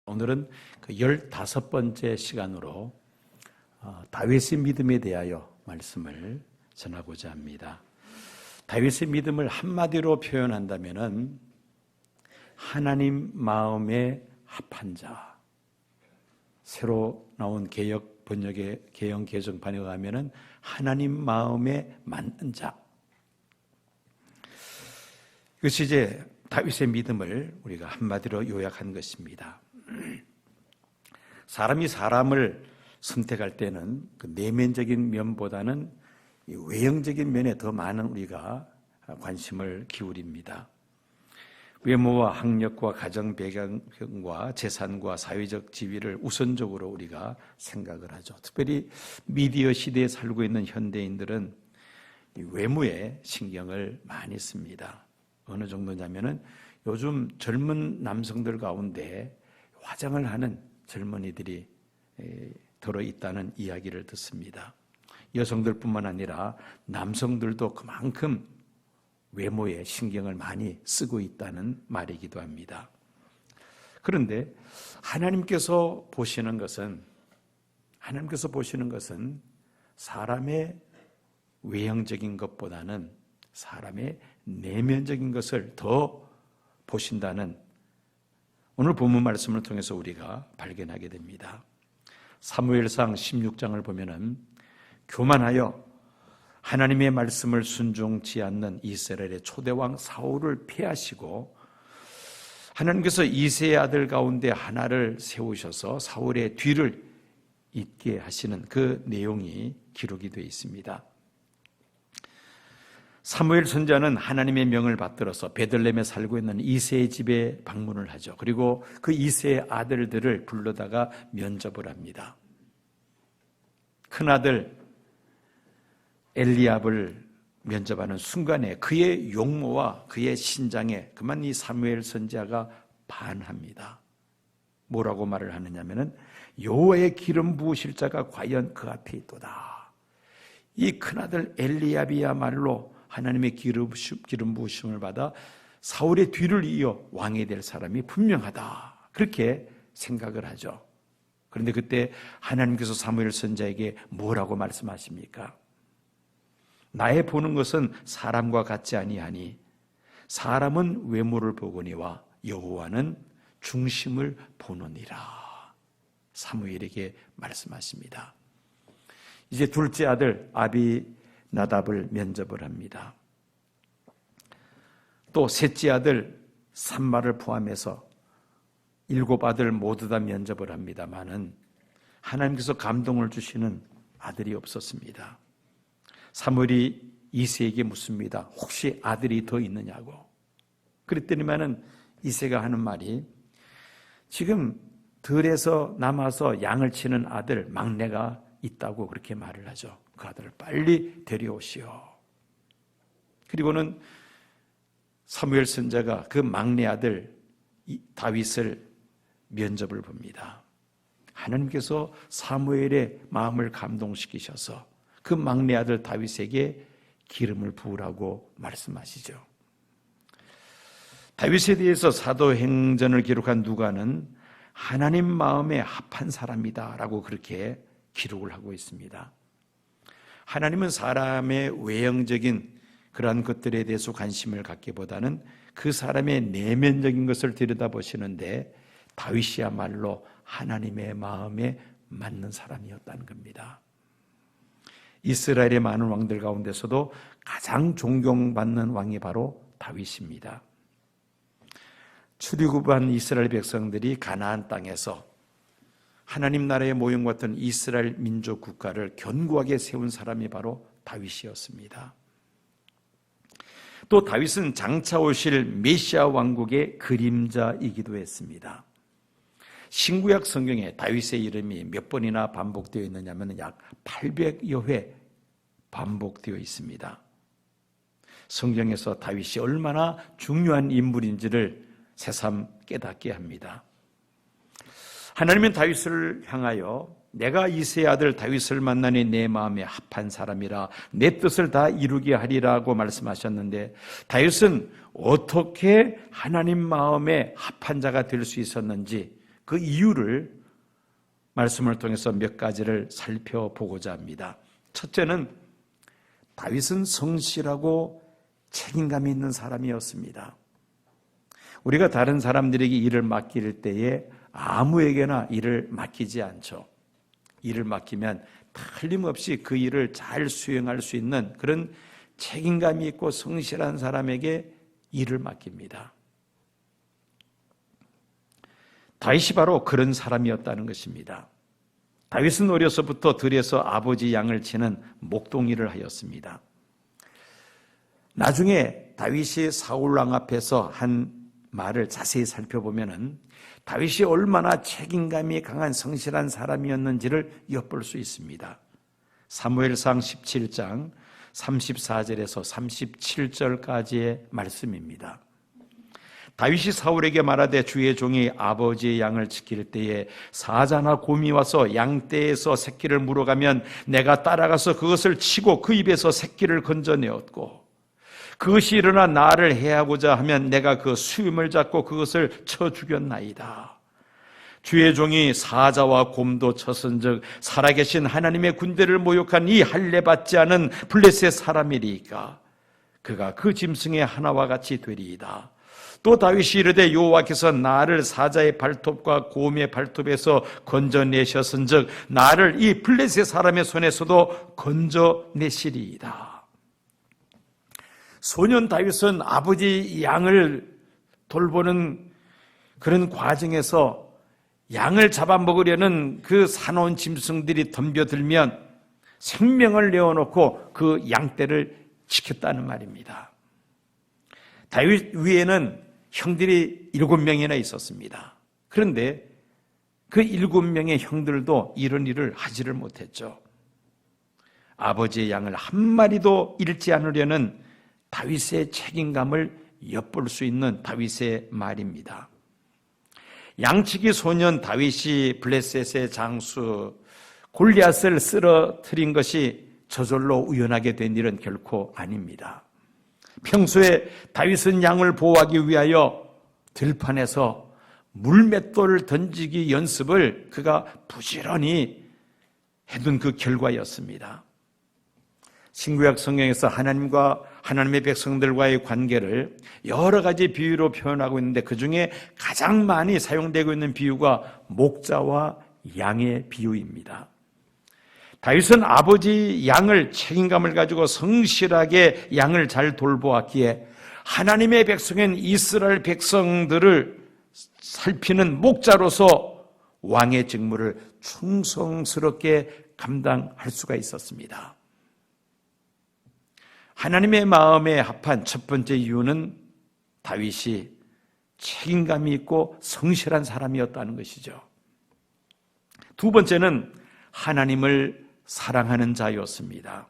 오늘은 그 15번째 시간으로 다윗의 믿음에 대하여 말씀을 전하고자 합니다. 다윗의 믿음을 한마디로 표현한다면은 하나님 마음에 합한 자. 새로 나온 개역 번역의 개영 개정 번역하면은 하나님 마음에 맞는 자. 이것이 이제 다윗의 믿음을 우리가 한마디로 요약한 것입니다. 사람이 사람을 선택할 때는 그 내면적인 면보다는 외형적인 면에 더 많은 우리가 관심을 기울입니다. 외모와 학력과 가정 배경과 재산과 사회적 지위를 우선적으로 우리가 생각을 하죠. 특별히 미디어 시대에 살고 있는 현대인들은 외모에 신경을 많이 씁니다. 어느 정도냐면은 요즘 젊은 남성들 가운데 화장을 하는 젊은이들이 들어있다는 이야기를 듣습니다. 여성들뿐만 아니라 남성들도 그만큼 외모에 신경을 많이 쓰고 있다는 말이기도 합니다. 그런데 하나님께서 보시는 것은 사람의 외형적인 것보다는 사람의 내면적인 것을 더 보신다는 오늘 본문 말씀을 통해서 우리가 발견하게 됩니다. 사무엘상 16장을 보면은 교만하여 하나님의 말씀을 순종치 않는 이스라엘의 초대왕 사울을 폐하시고 하나님께서 이새의 아들 가운데 하나를 세우셔서 사울의 뒤를 잇게 하시는 그 내용이 기록이 되어 있습니다. 사무엘 선지자는 하나님의 명을 받들어서 베들레헴에 살고 있는 이새의 집에 방문을 하죠. 그리고 그 이새의 아들들을 불러다가 면접을 합니다. 큰아들 엘리압을 면접하는 순간에 그의 용모와 그의 신장에 그만 이 사무엘 선지자가 반합니다. 뭐라고 말을 하느냐면은 여호와의 기름 부으실 자가 과연 그 앞에 있도다. 이 큰아들 엘리압이야말로 하나님의 기름 부으심을 받아 사울의 뒤를 이어 왕이 될 사람이 분명하다. 그렇게 생각을 하죠. 그런데 그때 하나님께서 사무엘 선지자에게 뭐라고 말씀하십니까? 나의 보는 것은 사람과 같지 아니하니 사람은 외모를 보거니와 여호와는 중심을 보느니라. 사무엘에게 말씀하십니다. 이제 둘째 아들 아비나답을 면접을 합니다. 또 셋째 아들 삼마를 포함해서 7 아들 모두 다 면접을 합니다마는 하나님께서 감동을 주시는 아들이 없었습니다. 사무엘이 이새에게 묻습니다. 혹시 아들이 더 있느냐고. 그랬더니만은 이새가 하는 말이 지금 들에서 남아서 양을 치는 아들 막내가 있다고 그렇게 말을 하죠. 그 아들을 빨리 데려오시오. 그리고는 사무엘 선지자가 그 막내 아들 다윗을 면접을 봅니다. 하나님께서 사무엘의 마음을 감동시키셔서 그 막내 아들 다윗에게 기름을 부으라고 말씀하시죠. 다윗에 대해서 사도행전을 기록한 누가는 하나님 마음에 합한 사람이다 라고 그렇게 기록을 하고 있습니다. 하나님은 사람의 외형적인 그러한 것들에 대해서 관심을 갖기보다는 그 사람의 내면적인 것을 들여다보시는데 다윗이야말로 하나님의 마음에 맞는 사람이었다는 겁니다. 이스라엘의 많은 왕들 가운데서도 가장 존경받는 왕이 바로 다윗입니다. 출애굽한 이스라엘 백성들이 가나안 땅에서 하나님 나라의 모형 같은 이스라엘 민족 국가를 견고하게 세운 사람이 바로 다윗이었습니다. 또 다윗은 장차 오실 메시아 왕국의 그림자이기도 했습니다. 신구약 성경에 다윗의 이름이 몇 번이나 반복되어 있느냐면 약 800여 회 반복되어 있습니다. 성경에서 다윗이 얼마나 중요한 인물인지를 새삼 깨닫게 합니다. 하나님은 다윗을 향하여 내가 이새의 아들 다윗을 만나니 내 마음에 합한 사람이라 내 뜻을 다 이루게 하리라고 말씀하셨는데, 다윗은 어떻게 하나님 마음에 합한 자가 될 수 있었는지 그 이유를 말씀을 통해서 몇 가지를 살펴보고자 합니다. 첫째는 다윗은 성실하고 책임감이 있는 사람이었습니다. 우리가 다른 사람들에게 일을 맡길 때에 아무에게나 일을 맡기지 않죠. 일을 맡기면 틀림없이 그 일을 잘 수행할 수 있는 그런 책임감이 있고 성실한 사람에게 일을 맡깁니다. 다윗이 바로 그런 사람이었다는 것입니다. 다윗은 어려서부터 들에서 아버지 양을 치는 목동일을 하였습니다. 나중에 다윗이 사울왕 앞에서 한 말을 자세히 살펴보면은 다윗이 얼마나 책임감이 강한 성실한 사람이었는지를 엿볼 수 있습니다. 사무엘상 17장 34절에서 37절까지의 말씀입니다. 다윗이 사울에게 말하되 주의 종이 아버지의 양을 지킬 때에 사자나 곰이 와서 양떼에서 새끼를 물어가면 내가 따라가서 그것을 치고 그 입에서 새끼를 건져내었고, 그것이 일어나 나를 해하고자 하면 내가 그 수임을 잡고 그것을 쳐 죽였나이다. 주의 종이 사자와 곰도 쳤은즉 살아계신 하나님의 군대를 모욕한 이 할례 받지 않은 블레셋 사람이리이까 그가 그 짐승의 하나와 같이 되리이다. 또 다윗이 이르되 여호와께서 나를 사자의 발톱과 곰의 발톱에서 건져내셨은즉 나를 이 블레셋 사람의 손에서도 건져내시리이다. 소년 다윗은 아버지 양을 돌보는 그런 과정에서 양을 잡아먹으려는 그 사나운 짐승들이 덤벼들면 생명을 내어놓고 그 양떼를 지켰다는 말입니다. 다윗 위에는 형들이 7명이나 있었습니다. 그런데 그 7명의 형들도 이런 일을 하지를 못했죠. 아버지의 양을 한 마리도 잃지 않으려는 다윗의 책임감을 엿볼 수 있는 다윗의 말입니다. 양치기 소년 다윗이 블레셋의 장수 골리앗을 쓰러뜨린 것이 저절로 우연하게 된 일은 결코 아닙니다. 평소에 다윗은 양을 보호하기 위하여 들판에서 물맷돌을 던지기 연습을 그가 부지런히 해둔 그 결과였습니다. 신구약 성경에서 하나님과 하나님의 백성들과의 관계를 여러 가지 비유로 표현하고 있는데 그 중에 가장 많이 사용되고 있는 비유가 목자와 양의 비유입니다. 다윗은 아버지 양을 책임감을 가지고 성실하게 양을 잘 돌보았기에 하나님의 백성인 이스라엘 백성들을 살피는 목자로서 왕의 직무를 충성스럽게 감당할 수가 있었습니다. 하나님의 마음에 합한 첫 번째 이유는 다윗이 책임감이 있고 성실한 사람이었다는 것이죠. 두 번째는 하나님을 사랑하는 자였습니다.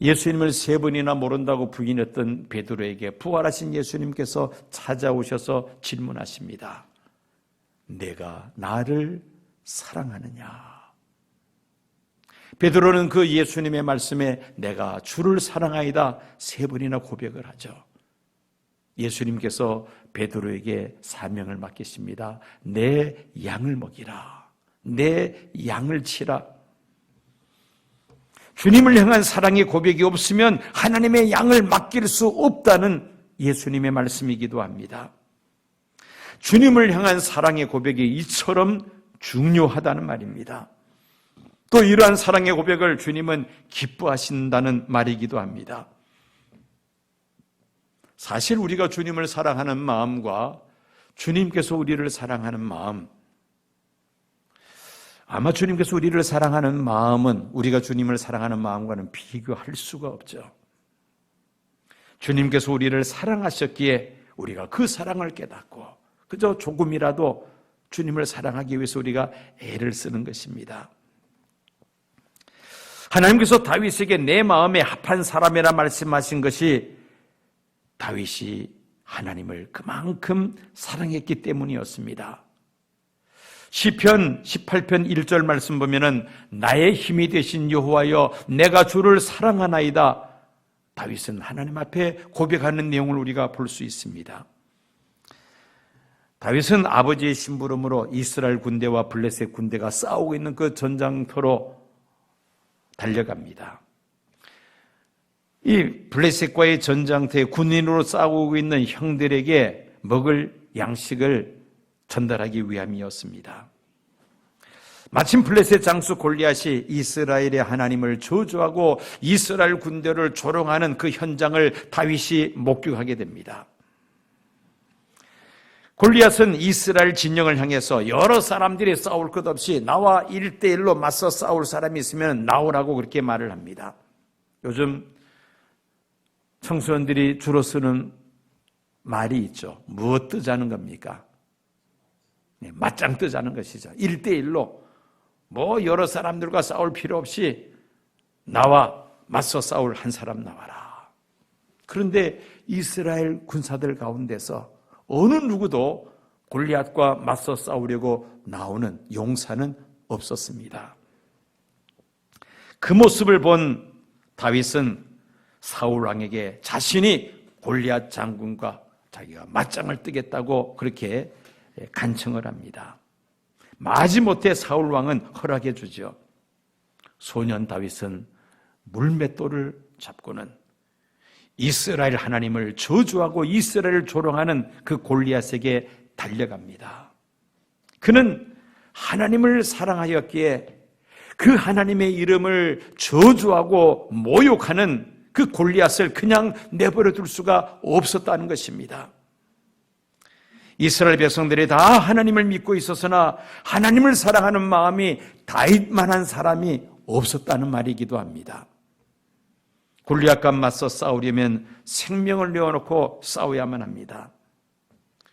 예수님을 3번이나 모른다고 부인했던 베드로에게 부활하신 예수님께서 찾아오셔서 질문하십니다. 내가 나를 사랑하느냐? 베드로는 그 예수님의 말씀에 내가 주를 사랑하이다 3번이나 고백을 하죠. 예수님께서 베드로에게 사명을 맡기십니다. 내 양을 먹이라. 내 양을 치라. 주님을 향한 사랑의 고백이 없으면 하나님의 양을 맡길 수 없다는 예수님의 말씀이기도 합니다. 주님을 향한 사랑의 고백이 이처럼 중요하다는 말입니다. 또 이러한 사랑의 고백을 주님은 기뻐하신다는 말이기도 합니다. 사실 우리가 주님을 사랑하는 마음과 주님께서 우리를 사랑하는 마음, 아마 주님께서 우리를 사랑하는 마음은 우리가 주님을 사랑하는 마음과는 비교할 수가 없죠. 주님께서 우리를 사랑하셨기에 우리가 그 사랑을 깨닫고 그저 조금이라도 주님을 사랑하기 위해서 우리가 애를 쓰는 것입니다. 하나님께서 다윗에게 내 마음에 합한 사람이라 말씀하신 것이 다윗이 하나님을 그만큼 사랑했기 때문이었습니다. 시편 18편 1절 말씀 보면은 나의 힘이 되신 여호와여 내가 주를 사랑하나이다. 다윗은 하나님 앞에 고백하는 내용을 우리가 볼 수 있습니다. 다윗은 아버지의 심부름으로 이스라엘 군대와 블레셋 군대가 싸우고 있는 그 전장터로 달려갑니다. 이 블레셋과의 전장터에 군인으로 싸우고 있는 형들에게 먹을 양식을 전달하기 위함이었습니다. 마침 블레셋 장수 골리앗이 이스라엘의 하나님을 저주하고 이스라엘 군대를 조롱하는 그 현장을 다윗이 목격하게 됩니다. 골리앗은 이스라엘 진영을 향해서 여러 사람들이 싸울 것 없이 나와 1대1로 맞서 싸울 사람이 있으면 나오라고 그렇게 말을 합니다. 요즘 청소년들이 주로 쓰는 말이 있죠. 무엇 뜨자는 겁니까? 맞짱 뜨자는 것이죠. 1대1로 여러 사람들과 싸울 필요 없이 나와 맞서 싸울 한 사람 나와라. 그런데 이스라엘 군사들 가운데서 어느 누구도 골리앗과 맞서 싸우려고 나오는 용사는 없었습니다. 그 모습을 본 다윗은 사울 왕에게 자신이 골리앗 장군과 자기가 맞짱을 뜨겠다고 그렇게 간청을 합니다. 마지못해 사울 왕은 허락해 주죠. 소년 다윗은 물맷돌을 잡고는 이스라엘 하나님을 저주하고 이스라엘을 조롱하는 그 골리앗에게 달려갑니다. 그는 하나님을 사랑하였기에 그 하나님의 이름을 저주하고 모욕하는 그 골리앗을 그냥 내버려 둘 수가 없었다는 것입니다. 이스라엘 백성들이 다 하나님을 믿고 있었으나 하나님을 사랑하는 마음이 다윗만한 사람이 없었다는 말이기도 합니다. 골리앗과 맞서 싸우려면 생명을 내어놓고 싸워야만 합니다.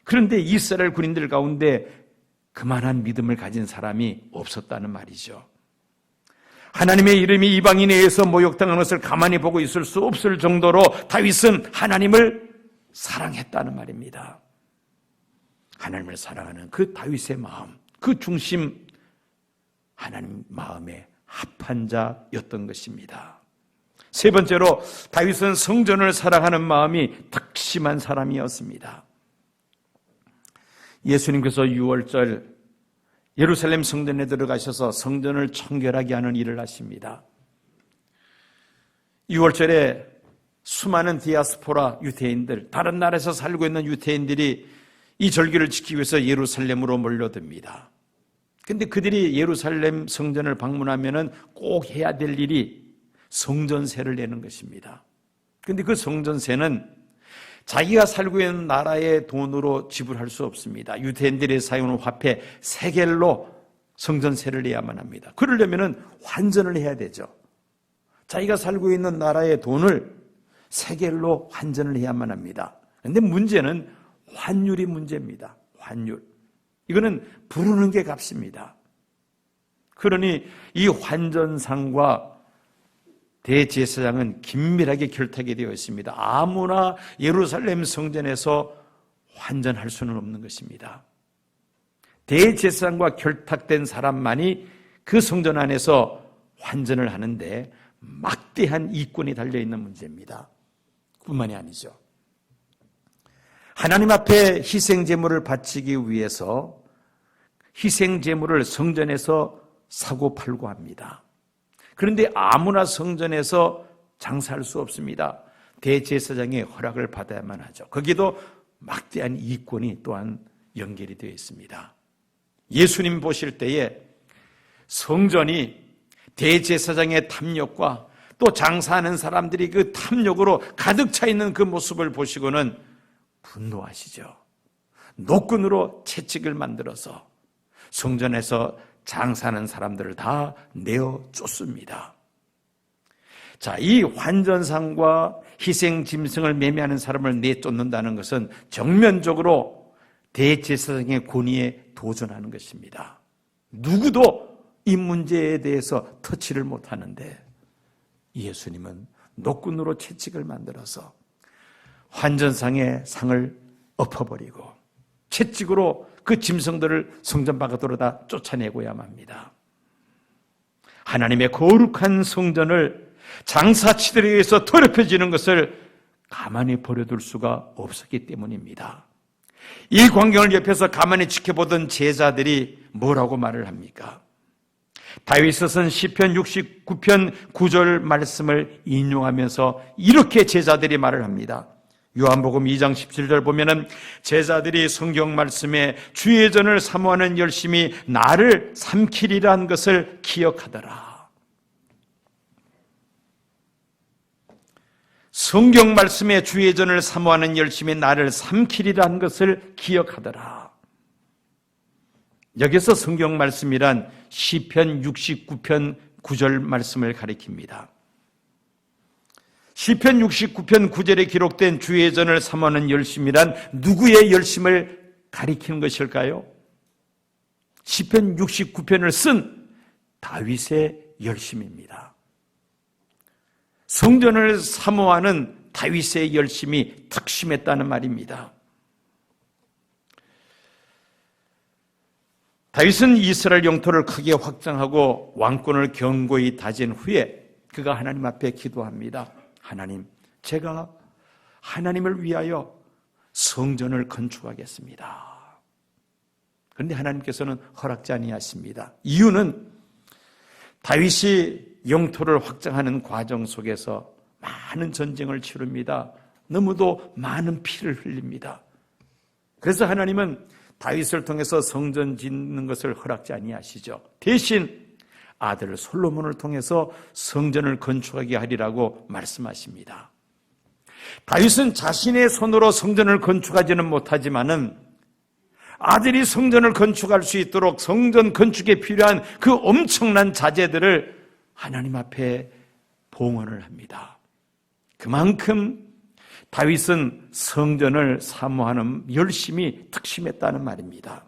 그런데 이스라엘 군인들 가운데 그만한 믿음을 가진 사람이 없었다는 말이죠. 하나님의 이름이 이방인에 의해서 모욕당하는 것을 가만히 보고 있을 수 없을 정도로 다윗은 하나님을 사랑했다는 말입니다. 하나님을 사랑하는 그 다윗의 마음, 그 중심, 하나님 마음에 합한 자였던 것입니다. 세 번째로 다윗은 성전을 사랑하는 마음이 특심한 사람이었습니다. 예수님께서 6월절 예루살렘 성전에 들어가셔서 성전을 청결하게 하는 일을 하십니다. 6월절에 수많은 디아스포라 유대인들, 다른 나라에서 살고 있는 유대인들이 이 절기를 지키기 위해서 예루살렘으로 몰려듭니다. 그런데 그들이 예루살렘 성전을 방문하면 꼭 해야 될 일이 성전세를 내는 것입니다. 그런데 그 성전세는 자기가 살고 있는 나라의 돈으로 지불할 수 없습니다. 유대인들이 사용하는 화폐 세겔로 성전세를 내야만 합니다. 그러려면 환전을 해야 되죠. 자기가 살고 있는 나라의 돈을 세겔로 환전을 해야만 합니다. 그런데 문제는 환율이 문제입니다. 환율. 이거는 부르는 게 값입니다. 그러니 이 환전상과 대제사장은 긴밀하게 결탁이 되어 있습니다. 아무나 예루살렘 성전에서 환전할 수는 없는 것입니다. 대제사장과 결탁된 사람만이 그 성전 안에서 환전을 하는데 막대한 이권이 달려있는 문제입니다. 뿐만이 아니죠. 하나님 앞에 희생제물을 바치기 위해서 희생제물을 성전에서 사고 팔고 합니다. 그런데 아무나 성전에서 장사할 수 없습니다. 대제사장의 허락을 받아야만 하죠. 거기도 막대한 이권이 또한 연결이 되어 있습니다. 예수님 보실 때에 성전이 대제사장의 탐욕과 또 장사하는 사람들이 그 탐욕으로 가득 차 있는 그 모습을 보시고는 분노하시죠. 노끈으로 채찍을 만들어서 성전에서 장사하는 사람들을 다 내어 쫓습니다. 자, 이 환전상과 희생 짐승을 매매하는 사람을 내쫓는다는 것은 정면적으로 대제사장의 권위에 도전하는 것입니다. 누구도 이 문제에 대해서 터치를 못하는데 예수님은 노끈으로 채찍을 만들어서 환전상의 상을 엎어버리고 채찍으로 그 짐승들을 성전 바깥으로 다 쫓아내고야만 합니다. 하나님의 거룩한 성전을 장사치들에 의해서 더럽혀지는 것을 가만히 버려둘 수가 없었기 때문입니다. 이 광경을 옆에서 가만히 지켜보던 제자들이 뭐라고 말을 합니까? 다윗은 시편 69편 9절 말씀을 인용하면서 이렇게 제자들이 말을 합니다. 요한복음 2장 17절 보면은 제자들이 성경 말씀에 주의 전을 사모하는 열심이 나를 삼키리라는 것을 기억하더라. 성경 말씀에 주의 전을 사모하는 열심이 나를 삼키리라는 것을 기억하더라. 여기서 성경 말씀이란 시편 69편 9절 말씀을 가리킵니다. 시편 69편 9절에 기록된 주의 전을 사모하는 열심이란 누구의 열심을 가리키는 것일까요? 시편 69편을 쓴 다윗의 열심입니다. 성전을 사모하는 다윗의 열심이 특심했다는 말입니다. 다윗은 이스라엘 영토를 크게 확장하고 왕권을 견고히 다진 후에 그가 하나님 앞에 기도합니다. 하나님, 제가 하나님을 위하여 성전을 건축하겠습니다. 그런데 하나님께서는 허락지 아니하십니다. 이유는 다윗이 영토를 확장하는 과정 속에서 많은 전쟁을 치릅니다. 너무도 많은 피를 흘립니다. 그래서 하나님은 다윗을 통해서 성전 짓는 것을 허락지 아니하시죠. 대신 아들 솔로몬을 통해서 성전을 건축하게 하리라고 말씀하십니다. 다윗은 자신의 손으로 성전을 건축하지는 못하지만은 아들이 성전을 건축할 수 있도록 성전 건축에 필요한 그 엄청난 자재들을 하나님 앞에 봉헌을 합니다. 그만큼 다윗은 성전을 사모하는 열심이 특심했다는 말입니다.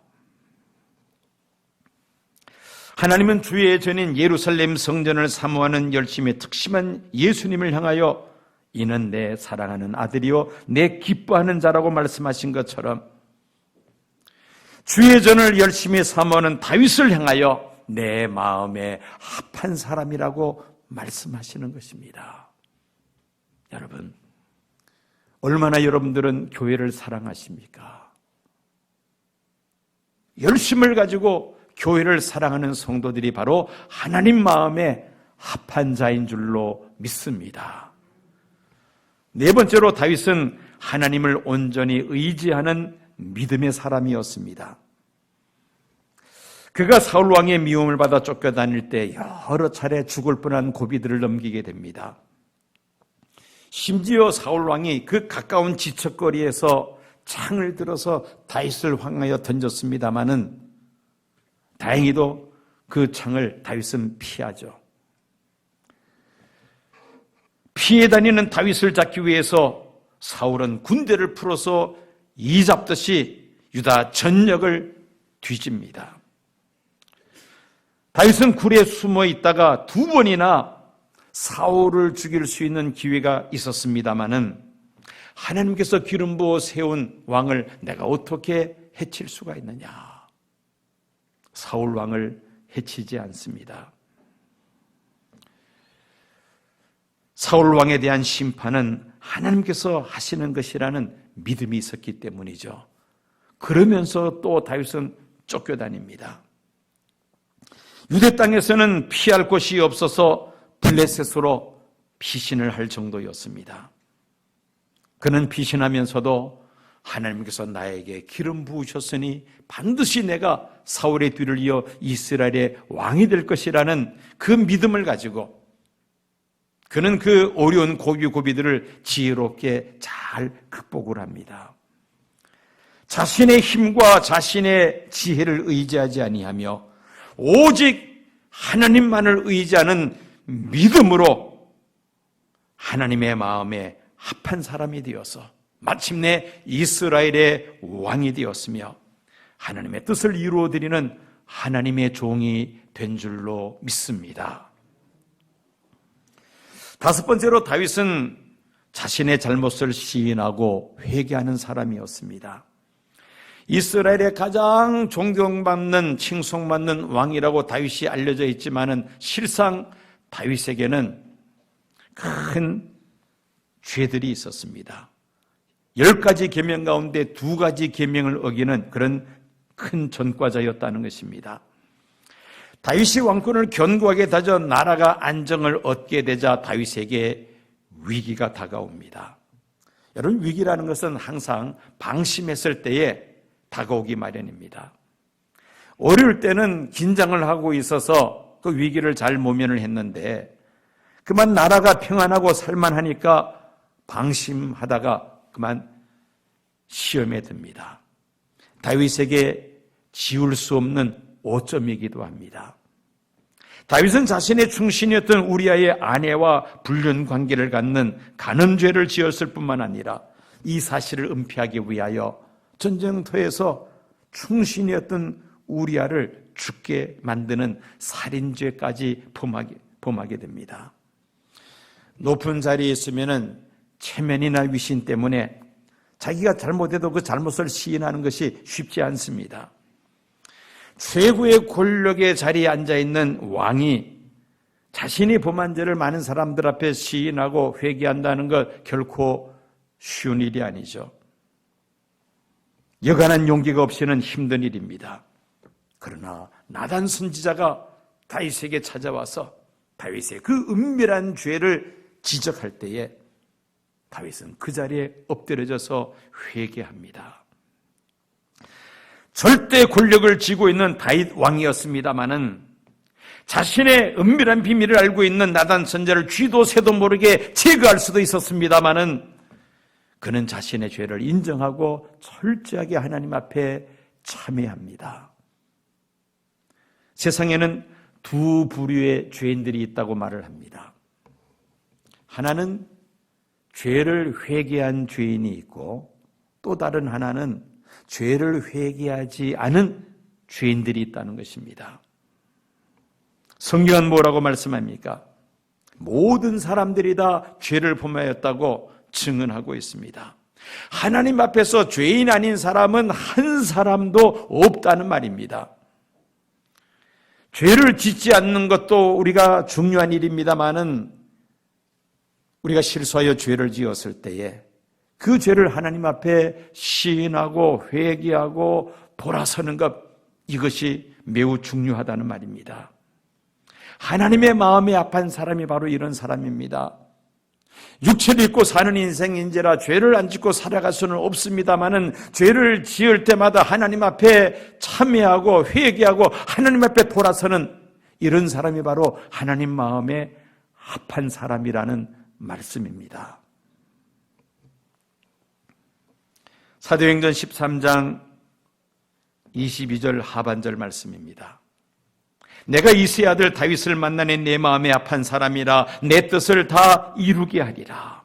하나님은 주의 전인 예루살렘 성전을 사모하는 열심이 특심한 예수님을 향하여 이는 내 사랑하는 아들이요 내 기뻐하는 자라고 말씀하신 것처럼 주의 전을 열심히 사모하는 다윗을 향하여 내 마음에 합한 사람이라고 말씀하시는 것입니다. 여러분, 얼마나 여러분들은 교회를 사랑하십니까? 열심을 가지고 교회를 사랑하는 성도들이 바로 하나님 마음에 합한 자인 줄로 믿습니다. 네 번째로 다윗은 하나님을 온전히 의지하는 믿음의 사람이었습니다. 그가 사울 왕의 미움을 받아 쫓겨다닐 때 여러 차례 죽을 뻔한 고비들을 넘기게 됩니다. 심지어 사울 왕이 그 가까운 지척거리에서 창을 들어서 다윗을 향하여 던졌습니다마는 다행히도 그 창을 다윗은 피하죠. 피해 다니는 다윗을 잡기 위해서 사울은 군대를 풀어서 이 잡듯이 유다 전역을 뒤집니다. 다윗은 굴에 숨어 있다가 두 번이나 사울을 죽일 수 있는 기회가 있었습니다마는 하나님께서 기름 부어 세운 왕을 내가 어떻게 해칠 수가 있느냐. 사울 왕을 해치지 않습니다. 사울 왕에 대한 심판은 하나님께서 하시는 것이라는 믿음이 있었기 때문이죠. 그러면서 또 다윗은 쫓겨다닙니다. 유대 땅에서는 피할 곳이 없어서 블레셋으로 피신을 할 정도였습니다. 그는 피신하면서도 하나님께서 나에게 기름 부으셨으니 반드시 내가 사울의 뒤를 이어 이스라엘의 왕이 될 것이라는 그 믿음을 가지고 그는 그 어려운 고비들을 지혜롭게 잘 극복을 합니다. 자신의 힘과 자신의 지혜를 의지하지 아니하며 오직 하나님만을 의지하는 믿음으로 하나님의 마음에 합한 사람이 되어서 마침내 이스라엘의 왕이 되었으며 하나님의 뜻을 이루어드리는 하나님의 종이 된 줄로 믿습니다. 다섯 번째로 다윗은 자신의 잘못을 시인하고 회개하는 사람이었습니다. 이스라엘의 가장 존경받는 칭송받는 왕이라고 다윗이 알려져 있지만은 실상 다윗에게는 큰 죄들이 있었습니다. 10가지 계명 가운데 2가지 계명을 어기는 그런 큰 전과자였다는 것입니다. 다윗이 왕권을 견고하게 다져 나라가 안정을 얻게 되자 다윗에게 위기가 다가옵니다. 여러분, 위기라는 것은 항상 방심했을 때에 다가오기 마련입니다. 어려울 때는 긴장을 하고 있어서 그 위기를 잘 모면을 했는데 그만 나라가 평안하고 살만하니까 방심하다가 그만 시험에 듭니다. 다윗에게 지울 수 없는 오점이기도 합니다. 다윗은 자신의 충신이었던 우리아의 아내와 불륜 관계를 갖는 간음죄를 지었을 뿐만 아니라 이 사실을 은폐하기 위하여 전쟁터에서 충신이었던 우리아를 죽게 만드는 살인죄까지 범하게 됩니다. 높은 자리에 있으면은 체면이나 위신 때문에 자기가 잘못해도 그 잘못을 시인하는 것이 쉽지 않습니다. 최고의 권력의 자리에 앉아있는 왕이 자신이 범한 죄를 많은 사람들 앞에 시인하고 회개한다는 것 결코 쉬운 일이 아니죠. 여간한 용기가 없이는 힘든 일입니다. 그러나 나단 선지자가 다윗에게 찾아와서 다윗의 그 은밀한 죄를 지적할 때에 다윗은 그 자리에 엎드려져서 회개합니다. 절대 권력을 쥐고 있는 다윗 왕이었습니다마는 자신의 은밀한 비밀을 알고 있는 나단 선지자를 쥐도 새도 모르게 제거할 수도 있었습니다마는 그는 자신의 죄를 인정하고 철저하게 하나님 앞에 참회합니다. 세상에는 2 부류의 죄인들이 있다고 말을 합니다. 하나는 죄를 회개한 죄인이 있고 또 다른 하나는 죄를 회개하지 않은 죄인들이 있다는 것입니다. 성경은 뭐라고 말씀합니까? 모든 사람들이 다 죄를 범하였다고 증언하고 있습니다. 하나님 앞에서 죄인 아닌 사람은 한 사람도 없다는 말입니다. 죄를 짓지 않는 것도 우리가 중요한 일입니다마는 우리가 실수하여 죄를 지었을 때에 그 죄를 하나님 앞에 시인하고 회개하고 돌아서는 것, 이것이 매우 중요하다는 말입니다. 하나님의 마음에 합한 사람이 바로 이런 사람입니다. 육체를 입고 사는 인생인지라 죄를 안 짓고 살아갈 수는 없습니다마는 죄를 지을 때마다 하나님 앞에 참회하고 회개하고 하나님 앞에 돌아서는 이런 사람이 바로 하나님 마음에 합한 사람이라는 말씀입니다. 사도행전 13장 22절 하반절 말씀입니다. 내가 이새의 아들 다윗을 만나니 내 마음에 합한 사람이라 내 뜻을 다 이루게 하리라.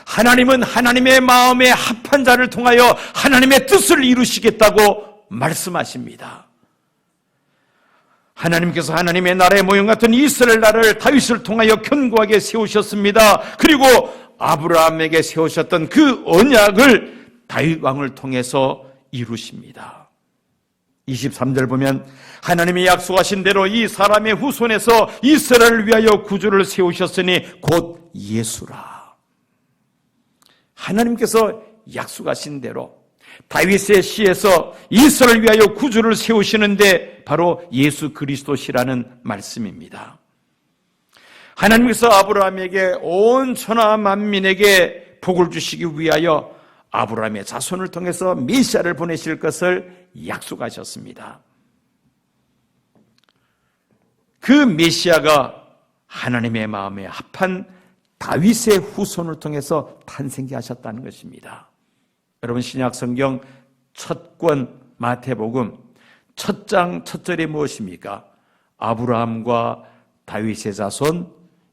하나님은 하나님의 마음에 합한 자를 통하여 하나님의 뜻을 이루시겠다고 말씀하십니다. 하나님께서 하나님의 나라의 모형 같은 이스라엘 나라를 다윗을 통하여 견고하게 세우셨습니다. 그리고 아브라함에게 세우셨던 그 언약을 다윗 왕을 통해서 이루십니다. 23절 보면 하나님이 약속하신 대로 이 사람의 후손에서 이스라엘을 위하여 구주를 세우셨으니 곧 예수라. 하나님께서 약속하신 대로 다윗의 씨에서 이스라엘을 위하여 구주를 세우시는데 바로 예수 그리스도시라는 말씀입니다. 하나님께서 아브라함에게 온 천하 만민에게 복을 주시기 위하여 아브라함의 자손을 통해서 메시아를 보내실 것을 약속하셨습니다. 그 메시아가 하나님의 마음에 합한 다윗의 후손을 통해서 탄생케 하셨다는 것입니다. 여러분, 신약 성경 첫 권 마태복음 첫 장 첫 절이 무엇입니까? 아브라함과 다윗의 자손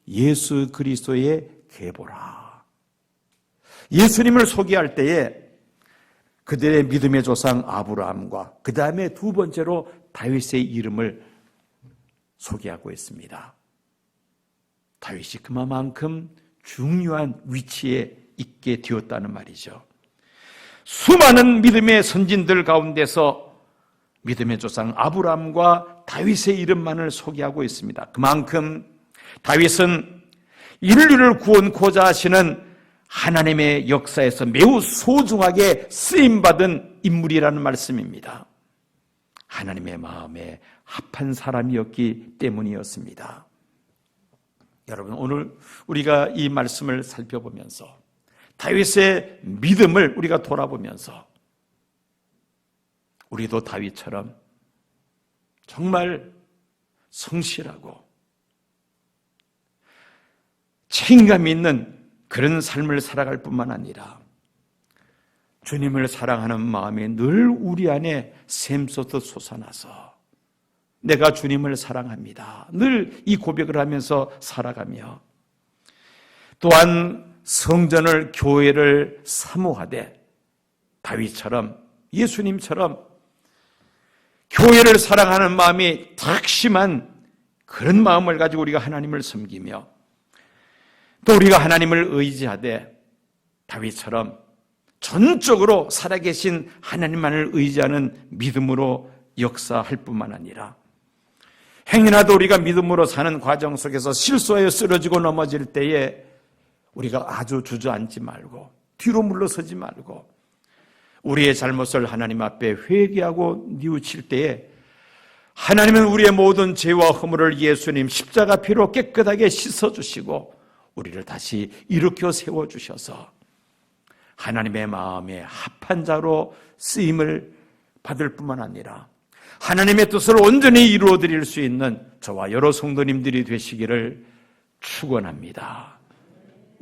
예수 그리스도의 계보라. 예수님을 소개할 때에 그들의 믿음의 조상 아브라함과 그 다음에 2번째로 다윗의 이름을 소개하고 있습니다. 다윗이 그만큼 중요한 위치에 있게 되었다는 말이죠. 수많은 믿음의 선진들 가운데서 믿음의 조상 아브라함과 다윗의 이름만을 소개하고 있습니다. 그만큼 다윗은 인류를 구원코자 하시는 하나님의 역사에서 매우 소중하게 쓰임받은 인물이라는 말씀입니다. 하나님의 마음에 합한 사람이었기 때문이었습니다. 여러분, 오늘 우리가 이 말씀을 살펴보면서 다윗의 믿음을 우리가 돌아보면서 우리도 다윗처럼 정말 성실하고 책임감 있는 그런 삶을 살아갈 뿐만 아니라 주님을 사랑하는 마음이 늘 우리 안에 샘솟듯 솟아나서 내가 주님을 사랑합니다. 늘 이 고백을 하면서 살아가며 또한 성전을, 교회를 사모하되 다윗처럼, 예수님처럼 교회를 사랑하는 마음이 탁심한 그런 마음을 가지고 우리가 하나님을 섬기며 또 우리가 하나님을 의지하되 다윗처럼 전적으로 살아계신 하나님만을 의지하는 믿음으로 역사할 뿐만 아니라 행여나도 우리가 믿음으로 사는 과정 속에서 실수하여 쓰러지고 넘어질 때에 우리가 아주 주저앉지 말고 뒤로 물러서지 말고 우리의 잘못을 하나님 앞에 회개하고 뉘우칠 때에 하나님은 우리의 모든 죄와 허물을 예수님 십자가 피로 깨끗하게 씻어주시고 우리를 다시 일으켜 세워주셔서 하나님의 마음에 합한 자로 쓰임을 받을 뿐만 아니라 하나님의 뜻을 온전히 이루어드릴 수 있는 저와 여러 성도님들이 되시기를 축원합니다.